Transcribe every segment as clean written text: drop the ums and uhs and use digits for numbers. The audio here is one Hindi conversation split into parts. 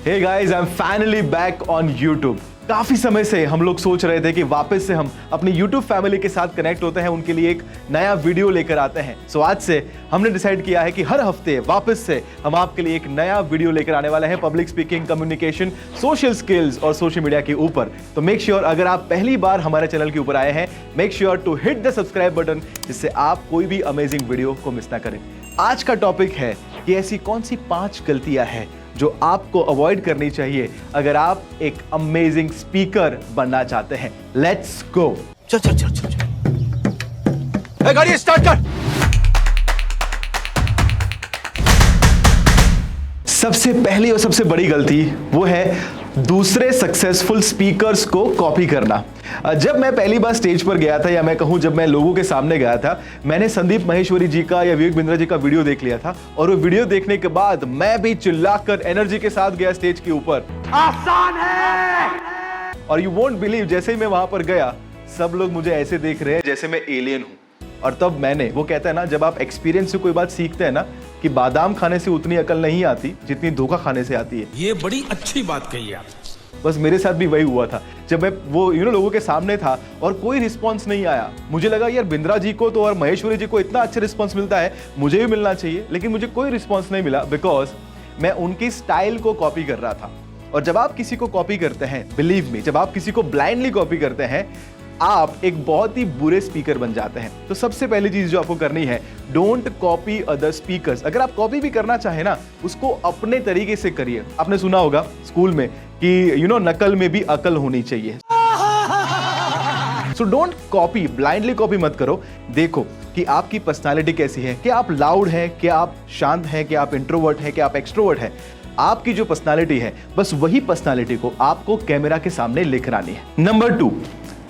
Hey guys, I'm finally back on YouTube. काफी समय से हम लोग सोच रहे थे कि वापस से हम अपनी YouTube फैमिली के साथ कनेक्ट होते हैं, उनके लिए एक नया वीडियो लेकर आते हैं। सो आज से हमने डिसाइड किया है कि हर हफ्ते वापस से हम आपके लिए एक नया वीडियो लेकर आने वाले हैं public speaking, communication, social skills और सोशल मीडिया के ऊपर। तो मेक श्योर अगर आप पहली बार हमारे चैनल के ऊपर आए हैं, make sure to hit the subscribe button, जिससे आप कोई भी अमेजिंग वीडियो को मिस ना करें। आज का टॉपिक है कि ऐसी कौन सी 5 गलतियां हैं जो आपको अवॉइड करनी चाहिए अगर आप एक अमेजिंग स्पीकर बनना चाहते हैं। Let's go. चल चल चल चल चल, गाड़ी स्टार्ट कर। सबसे पहली और सबसे बड़ी गलती वो है दूसरे सक्सेसफुल स्पीकर्स को कॉपी करना। जब मैं पहली बार स्टेज पर गया था, या मैं कहूं जब मैं लोगों के सामने गया था, मैंने संदीप माहेश्वरी जी का या विवेक बिंद्रा जी का वीडियो देख लिया था, और वो वीडियो देखने के बाद मैं भी चिल्लाकर एनर्जी के साथ गया स्टेज के ऊपर। आसान है। और यू वोंट बिलीव, जैसे ही मैं वहां पर गया, सब लोग मुझे ऐसे देख रहे हैं जैसे मैं एलियन हूं। और तब मैंने, वो कहता है ना, जब आप एक्सपीरियंस से कोई बात सीखते हैं ना, कि बादाम खाने से उतनी अकल नहीं आती जितनी धोखा खाने से आती है। ये बड़ी अच्छी बात कही आप। बस मेरे साथ भी वही हुआ था। जब मैं वो लोगों के सामने था और कोई रिस्पांस नहीं आया, मुझे लगा यार बिंद्रा जी को तो और महेश्वरी जी को इतना अच्छा रिस्पांस मिलता है, मुझे भी मिलना चाहिए, लेकिन मुझे कोई रिस्पांस नहीं मिला, बिकॉज मैं उनकी स्टाइल को कॉपी कर रहा था। और जब आप किसी को कॉपी करते हैं, बिलीव मी, जब आप किसी को ब्लाइंडली कॉपी करते हैं, आप एक बहुत ही बुरे स्पीकर बन जाते हैं। तो सबसे पहली चीज जो आपको करनी है, डोंट कॉपी अदर स्पीकर्स। अगर आप कॉपी भी करना चाहे ना, उसको अपने तरीके से करिए। आपने सुना होगा स्कूल में कि नकल में भी अकल होनी चाहिए। So don't copy, blindly copy मत करो। देखो कि आपकी पर्सनालिटी कैसी है, क्या आप लाउड है, क्या आप शांत हैं, क्या आप इंट्रोवर्ट हैं, क्या आप एक्सट्रोवर्ट हैं। आपकी जो पर्सनालिटी है, बस वही पर्सनालिटी को आपको कैमरा के सामने लेकर आनी है। Number 2,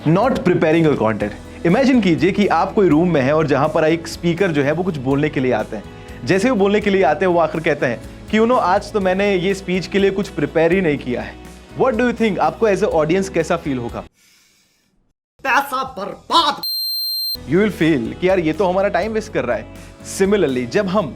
not preparing your content. Imagine कीजिए कि आप कोई रूम में है और जहां पर एक स्पीकर जो है वो कुछ बोलने के लिए आते हैं। जैसे वो बोलने के लिए आते हैं, वो आखिर कहते हैं कि आज तो मैंने ये स्पीच के लिए कुछ प्रिपेयर ही नहीं किया है। व्हाट डू यू थिंक, आपको एज ए ऑडियंस कैसा फील होगा? पैसा बर्बाद। यू विल फील कि यार ये तो हमारा टाइम वेस्ट कर रहा है। सिमिलरली जब हम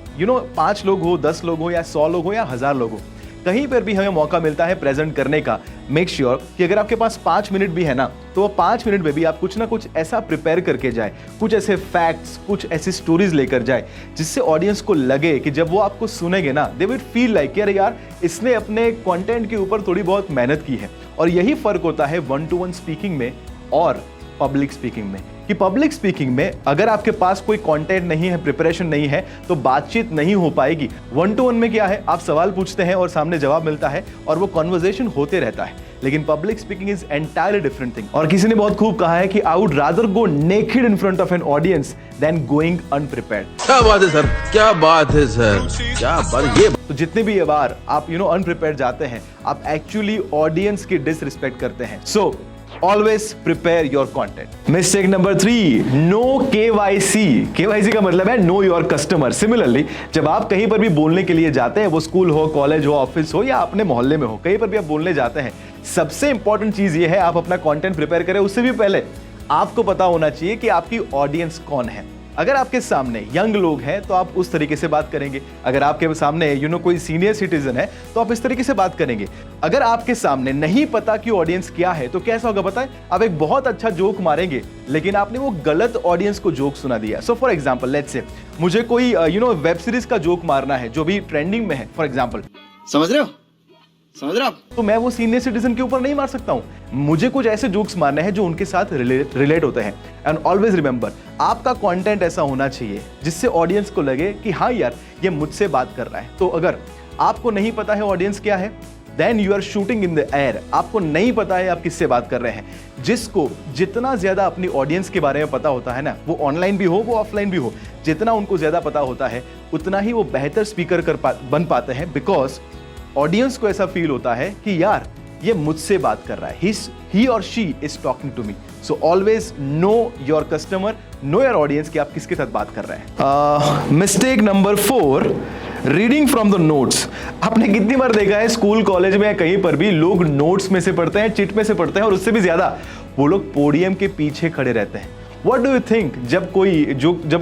5 लोग हो, 10 लोग हो, या 100 लोग हो, या 1000 लोग हो, कहीं पर भी हमें मौका मिलता है प्रेजेंट करने का, मेक श्योर कि अगर आपके पास 5 मिनट भी है ना, तो वो 5 मिनट में भी आप कुछ ना कुछ ऐसा प्रिपेयर करके जाए, कुछ ऐसे फैक्ट्स, कुछ ऐसी स्टोरीज लेकर जाए, जिससे ऑडियंस को लगे कि जब वो आपको सुनेंगे ना, दे विल फील लाइक यार इसने अपने कंटेंट के ऊपर थोड़ी बहुत मेहनत की है। और यही फर्क होता है 1-to-1 स्पीकिंग में और पब्लिक स्पीकिंग में, कि पब्लिक स्पीकिंग में अगर आपके पास कोई कंटेंट नहीं है, प्रिपरेशन नहीं है, तो बातचीत नहीं हो पाएगी। 1-to-1 में क्या है, आप सवाल पूछते हैं और सामने जवाब मिलता है और वो कन्वर्सेशन होते रहता है। लेकिन public speaking is entirely different thing. और किसी ने बहुत खूब कहा है कि I would rather go naked in front of an audience than going unprepared. क्या बात है सर, क्या बात है सर, क्या बात। ये तो जितने भी बार आप अनप्रिपेयर्ड जाते हैं, आप एक्चुअली ऑडियंस की डिसरिस्पेक्ट करते हैं। सो Always prepare your content. Mistake number 3, no KYC. KYC का मतलब है know your customer. Similarly, जब आप कहीं पर भी बोलने के लिए जाते हैं, वो स्कूल हो, कॉलेज हो, ऑफिस हो, या अपने मोहल्ले में हो, कहीं पर भी आप बोलने जाते हैं, सबसे इंपॉर्टेंट चीज ये है, आप अपना कंटेंट प्रिपेयर करें। उससे भी पहले आपको पता होना चाहिए कि आपकी ऑडियंस कौन है। अगर आपके सामने यंग लोग हैं तो आप उस तरीके से बात करेंगे। अगर आपके सामने कोई सीनियर सिटीजन है तो आप इस तरीके से बात करेंगे। अगर आपके सामने नहीं पता कि ऑडियंस क्या है, तो कैसा होगा बताएं? आप एक बहुत अच्छा जोक मारेंगे, लेकिन आपने वो गलत ऑडियंस को जोक सुना दिया। So for example, let's say मुझे कोई वेब सीरीज का जोक मारना है जो भी ट्रेंडिंग में है, फॉर एग्जांपल, समझ रहे हो आप? तो मैं वो सीनियर सिटीजन के ऊपर नहीं मार सकता हूं। मुझे कुछ ऐसे जोक्स मारने हैं जो उनके साथ रिलेट होते हैं। एंड ऑलवेज रिमेंबर, आपका कंटेंट ऐसा होना चाहिए जिससे ऑडियंस को लगे कि हाँ यार ये मुझसे बात कर रहा है। तो अगर आपको नहीं पता है ऑडियंस क्या है, then you are shooting in the air. आपको नहीं पता है आप किससे बात कर रहे हैं। जिसको जितना ज्यादा अपनी ऑडियंस के बारे में पता होता है ना, वो ऑनलाइन भी हो, वो ऑफलाइन भी हो, जितना उनको ज्यादा पता होता है, उतना ही वो बेहतर स्पीकर बन पाते हैं। बिकॉज ऑडियंस को ऐसा फील होता है कि यार ये मुझसे बात कर रहा है, ही और she is talking to me. So always know your customer, know your audience कि आप किसके साथ बात कर रहे हैं। Mistake number 4, reading from the notes. आपने कितनी बार देखा है स्कूल, कॉलेज में या कहीं पर भी लोग नोट्स में से पढ़ते हैं, चिट में से पढ़ते हैं, और उससे भी ज्यादा वो लोग पोडियम के पीछे खड़े रहते हैं व्हाट डू यू थिंक जब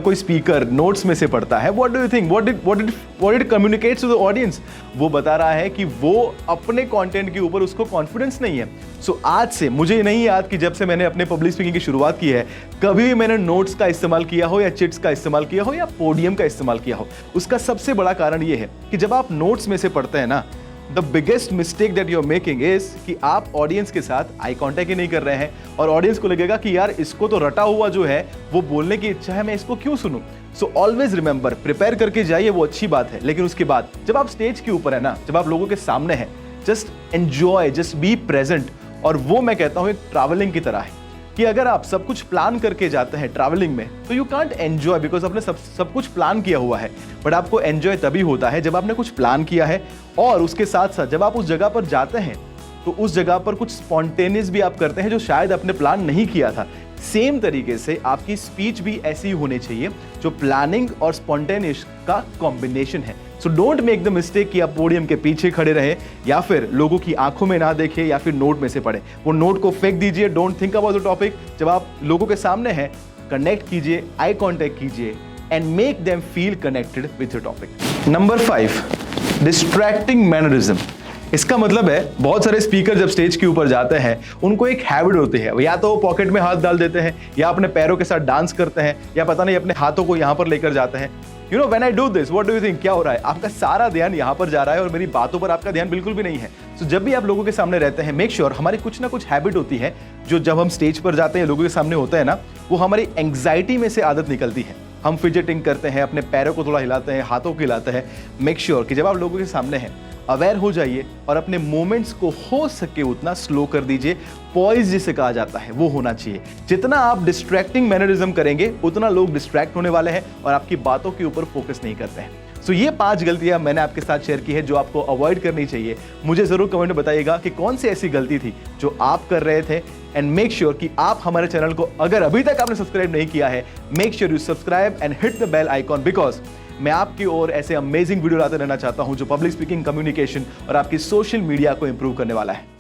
कोई स्पीकर नोट्स में से पढ़ता है, what do you think, what it communicates to the audience? वो बता रहा है कि वो अपने कंटेंट के ऊपर उसको कॉन्फिडेंस नहीं है। सो आज से मुझे नहीं याद कि जब से मैंने अपने पब्लिक स्पीकिंग की शुरुआत की है कभी भी मैंने नोट्स का इस्तेमाल किया हो या चिट्स का इस्तेमाल किया हो या पोडियम का इस्तेमाल किया हो। उसका सबसे बड़ा कारण ये है कि जब आप नोट्स में से पढ़ते हैं ना, the biggest mistake that you are making is कि आप ऑडियंस के साथ आई कांटेक्ट ही नहीं कर रहे हैं और ऑडियंस को लगेगा कि यार इसको तो रटा हुआ जो है वो बोलने की इच्छा है, मैं इसको क्यों सुनूं। सो ऑलवेज रिमेंबर, प्रिपेयर करके जाइए, वो अच्छी बात है, लेकिन उसके बाद जब आप स्टेज के ऊपर है ना, जब आप लोगों के सामने हैं, just enjoy, just be present. और वो मैं कहता हूं एक ट्रैवलिंग की तरह है कि अगर आप सब कुछ प्लान करके जाते हैं ट्रैवलिंग में तो यू कांट एंजॉय, बिकॉज आपने सब कुछ प्लान किया हुआ है। बट आपको एंजॉय तभी होता है जब आपने कुछ प्लान किया है और उसके साथ साथ जब आप उस जगह पर जाते हैं तो उस जगह पर कुछ स्पॉन्टेनियस भी आप करते हैं जो शायद आपने प्लान नहीं किया था। सेम तरीके से आपकी स्पीच भी ऐसी ही होनी चाहिए जो प्लानिंग और स्पॉन्टेनियस का कॉम्बिनेशन है। So don't make the mistake कि आप पोडियम के पीछे खड़े रहे या फिर लोगों की आंखों में ना देखें या फिर नोट में से पढ़े। वो नोट को फेंक दीजिए, don't think about the topic. जब आप लोगों के सामने हैं, कनेक्ट कीजिए, आई कॉन्टेक्ट कीजिए and make them feel connected with your topic. Number 5, distracting mannerism. इसका मतलब है बहुत सारे स्पीकर जब स्टेज के ऊपर जाते हैं उनको एक हैबिट होती है, या तो वो पॉकेट में हाथ डाल देते हैं या अपने पैरों के साथ डांस करते हैं या पता नहीं अपने हाथों को यहाँ पर लेकर जाते हैं। You know when I do this, what do you think, क्या हो रहा है? आपका सारा ध्यान यहाँ पर जा रहा है और मेरी बातों पर आपका ध्यान बिल्कुल भी नहीं है। सो जब भी आप लोगों के सामने रहते हैं, मेक श्योर हमारी कुछ ना कुछ हैबिट होती है जो जब हम स्टेज पर जाते हैं, लोगों के सामने होता है ना, वो हमारी एंग्जाइटी में से आदत निकलती है। हम फिजेटिंग करते हैं, अपने पैरों को थोड़ा हिलाते हैं, हाथों को हिलाते हैं। मेक श्योर कि जब आप लोगों के सामने हैं अवेयर हो जाइए और अपने मोमेंट्स को हो सके उतना स्लो कर दीजिए। पॉइज जिसे कहा जाता है वो होना चाहिए। जितना आप डिस्ट्रैक्टिंग मैनरिज्म करेंगे उतना लोग डिस्ट्रैक्ट होने वाले हैं और आपकी बातों के ऊपर फोकस नहीं करते हैं। सो ये 5 गलतियां मैंने आपके साथ शेयर की है जो आपको अवॉइड करनी चाहिए। मुझे जरूर कमेंट में बताइएगा कि कौन सी ऐसी गलती थी जो आप कर रहे थे। एंड मेक श्योर कि आप हमारे चैनल को अगर अभी तक आपने सब्सक्राइब नहीं किया है, make sure you subscribe and hit the bell icon, because मैं आपकी ओर ऐसे अमेजिंग वीडियो लाते रहना चाहता हूं जो पब्लिक स्पीकिंग, कम्युनिकेशन और आपकी सोशल मीडिया को इंप्रूव करने वाला है।